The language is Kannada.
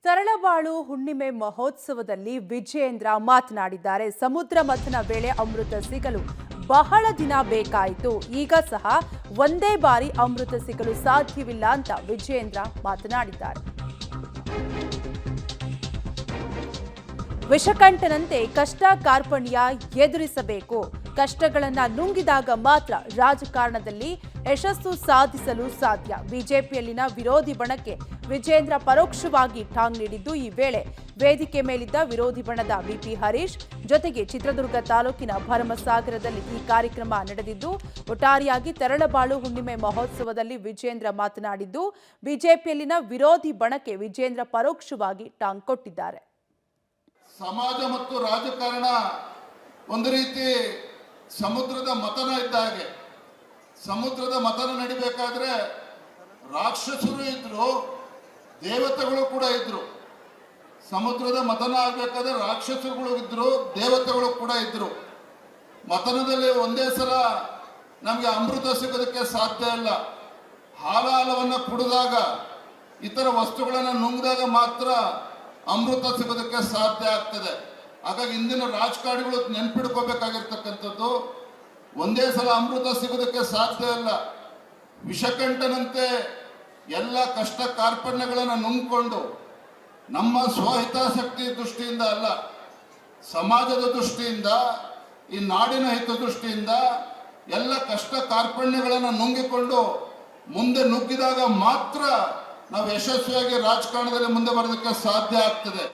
ತರಳಬಾಳು ಹುಣ್ಣಿಮೆ ಮಹೋತ್ಸವದಲ್ಲಿ ವಿಜಯೇಂದ್ರ ಮಾತನಾಡಿದ್ದಾರೆ. ಸಮುದ್ರ ಮಥನ ವೇಳೆ ಅಮೃತ ಸಿಗಲು ಬಹಳ ದಿನ ಬೇಕಾಯಿತು. ಈಗ ಸಹ ಒಂದೇ ಬಾರಿ ಅಮೃತ ಸಿಗಲು ಸಾಧ್ಯವಿಲ್ಲ ಅಂತ ವಿಜಯೇಂದ್ರ ಮಾತನಾಡಿದ್ದಾರೆ. ವಿಷಕಂಠನಂತೆ ಕಷ್ಟ ಕಾರ್ಪಣ್ಯ ಎದುರಿಸಬೇಕು. ಕಷ್ಟಗಳನ್ನ ನುಂಗಿದಾಗ ಮಾತ್ರ ರಾಜಕಾರಣದಲ್ಲಿ ಯಶಸ್ಸು ಸಾಧಿಸಲು ಸಾಧ್ಯ. ಬಿಜೆಪಿಯಲ್ಲಿನ ವಿರೋಧಿ ಬಣಕ್ಕೆ ವಿಜಯೇಂದ್ರ ಪರೋಕ್ಷವಾಗಿ ಟಾಂಗ್ ನೀಡಿದ್ದು, ಈ ವೇಳೆ ವೇದಿಕೆ ಮೇಲಿದ್ದ ವಿರೋಧಿ ಬಣದ ಬಿಪಿ ಹರೀಶ್ ಜೊತೆಗೆ ಚಿತ್ರದುರ್ಗ ತಾಲೂಕಿನ ಭರಮಸಾಗರದಲ್ಲಿ ಈ ಕಾರ್ಯಕ್ರಮ ನಡೆದಿದ್ದು, ಒಟ್ಟಾರೆಯಾಗಿ ತರಳಬಾಳು ಹುಣ್ಣಿಮೆ ಮಹೋತ್ಸವದಲ್ಲಿ ವಿಜಯೇಂದ್ರ ಮಾತನಾಡಿದ್ದು, ಬಿಜೆಪಿಯಲ್ಲಿನ ವಿರೋಧಿ ಬಣಕ್ಕೆ ವಿಜಯೇಂದ್ರ ಪರೋಕ್ಷವಾಗಿ ಟಾಂಗ್ ಕೊಟ್ಟಿದ್ದಾರೆ. ಸಮಾಜ ಮತ್ತು ರಾಜಕಾರಣ ಒಂದು ರೀತಿ ಸಮುದ್ರದ ಮಥನ ಇದ್ದ ಹಾಗೆ. ಸಮುದ್ರದ ಮಥನ ನಡಿಬೇಕಾದ್ರೆ ರಾಕ್ಷಸರು ಇದ್ರು, ದೇವತೆಗಳು ಕೂಡ ಇದ್ರು. ಸಮುದ್ರದ ಮಥನ ಆಗಬೇಕಾದ್ರೆ ರಾಕ್ಷಸರುಗಳು ಇದ್ರು, ದೇವತೆಗಳು ಕೂಡ ಇದ್ರು. ಮಥನದಲ್ಲಿ ಒಂದೇ ಸಲ ನಮಗೆ ಅಮೃತ ಸಿಗೋದಕ್ಕೆ ಸಾಧ್ಯ ಇಲ್ಲ. ಹಾಲವನ್ನು ಕುಡಿದಾಗ, ಇತರ ವಸ್ತುಗಳನ್ನು ನುಂಗಿದಾಗ ಮಾತ್ರ ಅಮೃತ ಸಿಗೋದಕ್ಕೆ ಸಾಧ್ಯ ಆಗ್ತದೆ. ಹಾಗಾಗಿ ಇಂದಿನ ರಾಜಕಾರಣಿಗಳು ನೆನ್ಪಿಡ್ಕೋಬೇಕಾಗಿರ್ತಕ್ಕಂಥದ್ದು, ಒಂದೇ ಸಲ ಅಮೃತ ಸಿಗೋದಕ್ಕೆ ಸಾಧ್ಯ ಇಲ್ಲ. ವಿಷಕಂಠನಂತೆ ಎಲ್ಲ ಕಷ್ಟ ಕಾರ್ಪಣ್ಯಗಳನ್ನು ನುಂಗಿಕೊಂಡು ನಮ್ಮ ಸ್ವಹಿತಾಸಕ್ತಿ ದೃಷ್ಟಿಯಿಂದ ಅಲ್ಲ, ಸಮಾಜದ ದೃಷ್ಟಿಯಿಂದ, ಈ ನಾಡಿನ ಹಿತದೃಷ್ಟಿಯಿಂದ ಎಲ್ಲ ಕಷ್ಟ ಕಾರ್ಪಣ್ಯಗಳನ್ನು ನುಂಗಿಕೊಂಡು ಮುಂದೆ ನುಗ್ಗಿದಾಗ ಮಾತ್ರ ನಾವು ಯಶಸ್ವಿಯಾಗಿ ರಾಜಕಾರಣದಲ್ಲಿ ಮುಂದೆ ಬರೋದಕ್ಕೆ ಸಾಧ್ಯ ಆಗ್ತದೆ.